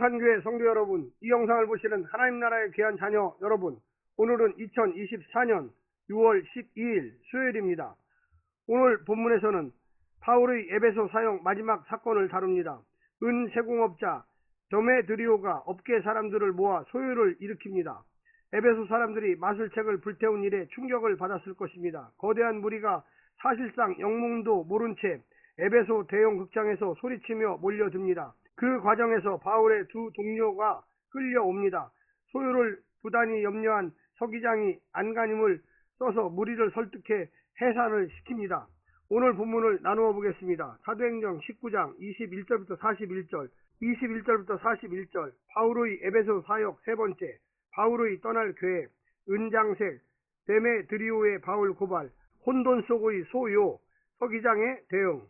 거룩한 교회 성도 여러분, 이 영상을 보시는 하나님 나라의 귀한 자녀 여러분, 오늘은 2024년 6월 12일 수요일입니다. 오늘 본문에서는 바울의 에베소 사역 마지막 사건을 다룹니다. 은세공업자 데메드리오가 업계 사람들을 모아 소요를 일으킵니다. 에베소 사람들이 마술책을 불태운 일에 충격을 받았을 것입니다. 거대한 무리가 사실상 영문도 모른 채 에베소 대형 극장에서 소리치며 몰려듭니다. 그 과정에서 바울의 두 동료가 끌려옵니다. 소요를 부단히 염려한 서기장이 안간힘을 써서 무리를 설득해 해산을 시킵니다. 오늘 본문을 나누어 보겠습니다. 사도행전 19장 21절부터 41절, 21절부터 41절, 바울의 에베소 사역 세 번째, 바울의 떠날 계획, 은장색, 데메드리오의 바울 고발, 혼돈 속의 소요, 서기장의 대응.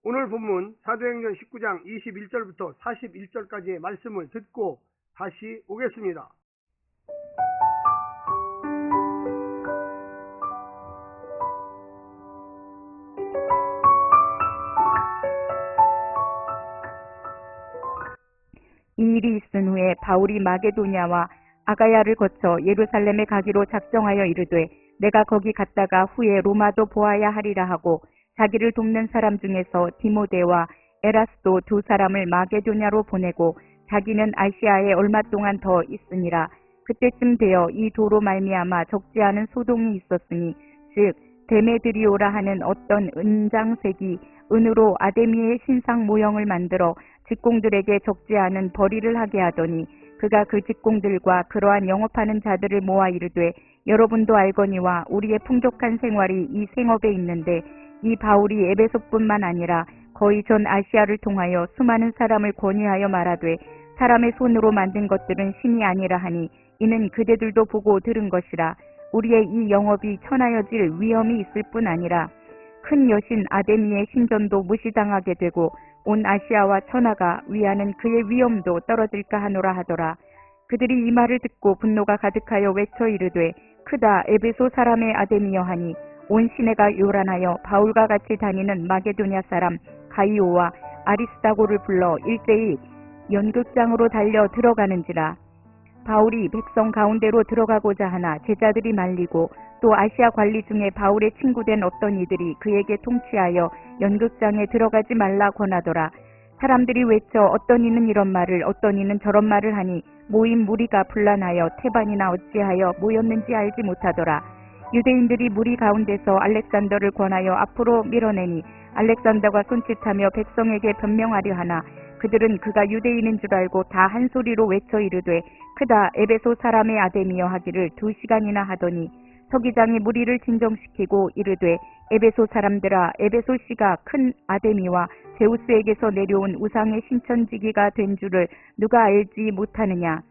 오늘 본문 사도행전 19장 21절부터 41절까지의 말씀을 듣고 다시 오겠습니다. 이 일이 있은 후에 바울이 마게도냐와 아가야를 거쳐 예루살렘에 가기로 작정하여 이르되 내가 거기 갔다가 후에 로마도 보아야 하리라 하고 자기를 돕는 사람 중에서 디모데와 에라스도 두 사람을 마게도냐로 보내고 자기는 아시아에 얼마 동안 더 있으니라. 그때쯤 되어 이 도로 말미암아 적지 않은 소동이 있었으니 즉 데메드리오라 하는 어떤 은장색이 은으로 아데미의 신상 모형을 만들어 직공들에게 적지 않은 벌이를 하게 하더니 그가 그 직공들과 그러한 영업하는 자들을 모아 이르되 여러분도 알거니와 우리의 풍족한 생활이 이 생업에 있는데 이 바울이 에베소뿐만 아니라 거의 전 아시아를 통하여 수많은 사람을 권유하여 말하되 사람의 손으로 만든 것들은 신이 아니라 하니 이는 그대들도 보고 들은 것이라. 우리의 이 영업이 천하여질 위험이 있을 뿐 아니라 큰 여신 아데미의 신전도 무시당하게 되고 온 아시아와 천하가 위하는 그의 위엄도 떨어질까 하노라 하더라. 그들이 이 말을 듣고 분노가 가득하여 외쳐 이르되 크다 에베소 사람의 아데미여 하니 온 시내가 요란하여 바울과 같이 다니는 마게도냐 사람 가이오와 아리스다고를 불러 일제히 연극장으로 달려 들어가는지라. 바울이 백성 가운데로 들어가고자 하나 제자들이 말리고 또 아시아 관리 중에 바울의 친구된 어떤 이들이 그에게 통치하여 연극장에 들어가지 말라 권하더라. 사람들이 외쳐 어떤 이는 이런 말을 어떤 이는 저런 말을 하니 모인 무리가 분란하여 태반이나 어찌하여 모였는지 알지 못하더라. 유대인들이 무리 가운데서 알렉산더를 권하여 앞으로 밀어내니 알렉산더가 손짓하며 백성에게 변명하려 하나 그들은 그가 유대인인 줄 알고 다 한 소리로 외쳐 이르되 크다 에베소 사람의 아데미여 하기를 2시간이나 하더니 서기장이 무리를 진정시키고 이르되 에베소 사람들아 에베소 씨가 큰 아데미와 제우스에게서 내려온 우상의 신천지기가 된 줄을 누가 알지 못하느냐.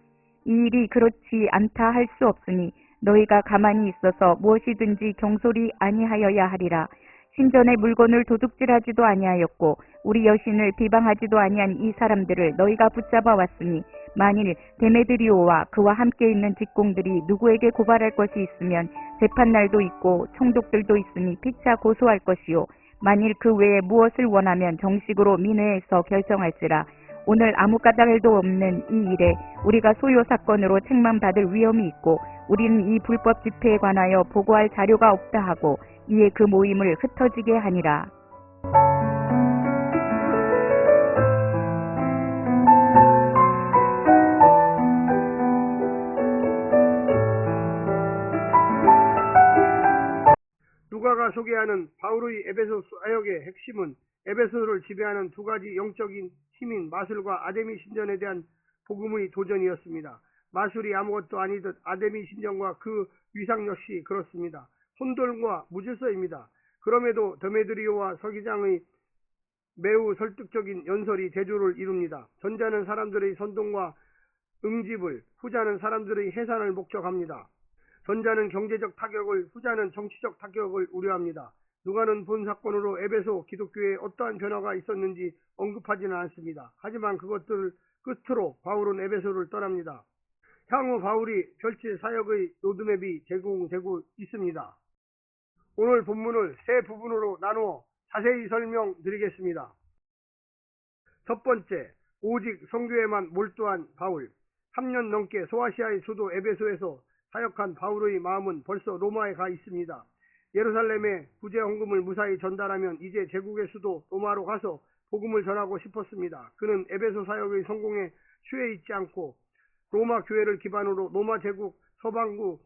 이 일이 그렇지 않다 할 수 없으니 너희가 가만히 있어서 무엇이든지 경솔이 아니하여야 하리라. 신전의 물건을 도둑질하지도 아니하였고 우리 여신을 비방하지도 아니한 이 사람들을 너희가 붙잡아 왔으니 만일 데메드리오와 그와 함께 있는 직공들이 누구에게 고발할 것이 있으면 재판날도 있고 총독들도 있으니 피차 고소할 것이요 만일 그 외에 무엇을 원하면 정식으로 민회에서 결정할지라. 오늘 아무 까닭도 없는 이 일에 우리가 소요 사건으로 책망받을 위험이 있고 우리는 이 불법 집회에 관하여 보고할 자료가 없다 하고 이에 그 모임을 흩어지게 하니라. 누가가 소개하는 바울의 에베소 사역의 핵심은 에베소를 지배하는 두 가지 영적인 힘인 마술과 아데미 신전에 대한 복음의 도전이었습니다. 마술이 아무것도 아니듯 아데미 신전과 그 위상 역시 그렇습니다. 혼돈과 무질서입니다. 그럼에도 데메드리오와 서기장의 매우 설득적인 연설이 대조를 이룹니다. 전자는 사람들의 선동과 응집을, 후자는 사람들의 해산을 목적합니다. 전자는 경제적 타격을, 후자는 정치적 타격을 우려합니다. 누가는 본 사건으로 에베소 기독교에 어떠한 변화가 있었는지 언급하지는 않습니다. 하지만 그것들 끝으로 바울은 에베소를 떠납니다. 향후 바울이 펼칠 사역의 로드맵이 제공되고 있습니다. 오늘 본문을 세 부분으로 나누어 자세히 설명드리겠습니다. 첫 번째, 오직 성교에만 몰두한 바울. 3년 넘게 소아시아의 수도 에베소에서 사역한 바울의 마음은 벌써 로마에 가 있습니다. 예루살렘에 구제 헌금을 무사히 전달하면 이제 제국의 수도 로마로 가서 복음을 전하고 싶었습니다. 그는 에베소 사역의 성공에 취해 있지 않고 로마 교회를 기반으로 로마 제국 서방구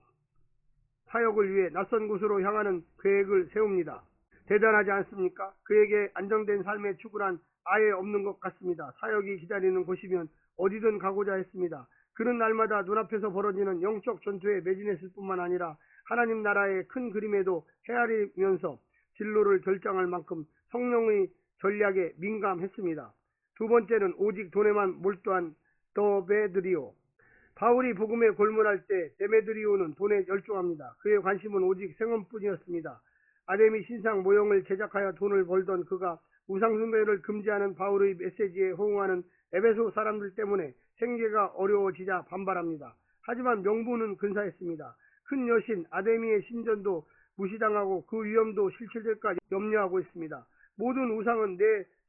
사역을 위해 낯선 곳으로 향하는 계획을 세웁니다. 대단하지 않습니까? 그에게 안정된 삶의 추구란 아예 없는 것 같습니다. 사역이 기다리는 곳이면 어디든 가고자 했습니다. 그는 날마다 눈앞에서 벌어지는 영적 전투에 매진했을 뿐만 아니라 하나님 나라의 큰 그림에도 헤아리면서 진로를 결정할 만큼 성령의 전략에 민감했습니다. 두 번째는 오직 돈에만 몰두한 데메드리오. 바울이 복음에 골몰할 때 데메드리오는 돈에 열중합니다. 그의 관심은 오직 생업뿐이었습니다. 아데미 신상 모형을 제작하여 돈을 벌던 그가 우상숭배를 금지하는 바울의 메시지에 호응하는 에베소 사람들 때문에 생계가 어려워지자 반발합니다. 하지만 명분은 근사했습니다. 큰 여신 아데미의 신전도 무시당하고 그 위험도 실체될까 염려하고 있습니다. 모든 우상은 내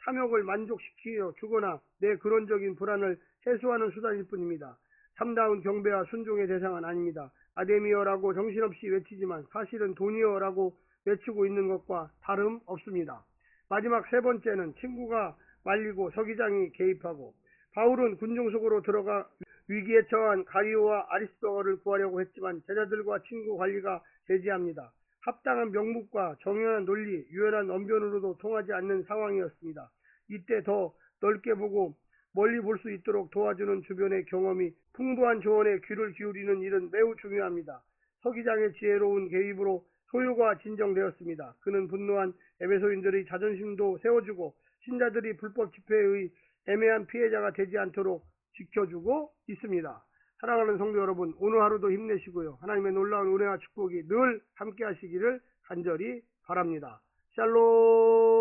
탐욕을 만족시키려 주거나 내 근원적인 불안을 해소하는 수단일 뿐입니다. 참다운 경배와 순종의 대상은 아닙니다. 아데미어라고 정신없이 외치지만 사실은 돈이어라고 외치고 있는 것과 다름없습니다. 마지막 세 번째는 친구가 말리고 서기장이 개입하고. 바울은 군중 속으로 들어가 위기에 처한 가이오와 아리스도어를 구하려고 했지만 제자들과 친구 관리가 제지합니다. 합당한 명목과 정연한 논리, 유연한 언변으로도 통하지 않는 상황이었습니다. 이때 더 넓게 보고 멀리 볼 수 있도록 도와주는 주변의 경험이 풍부한 조언에 귀를 기울이는 일은 매우 중요합니다. 서기장의 지혜로운 개입으로 소요가 진정되었습니다. 그는 분노한 에베소인들의 자존심도 세워주고 신자들이 불법 집회의 애매한 피해자가 되지 않도록 지켜주고 있습니다. 사랑하는 성도 여러분, 오늘 하루도 힘내시고요. 하나님의 놀라운 은혜와 축복이 늘 함께 하시기를 간절히 바랍니다. 샬롬.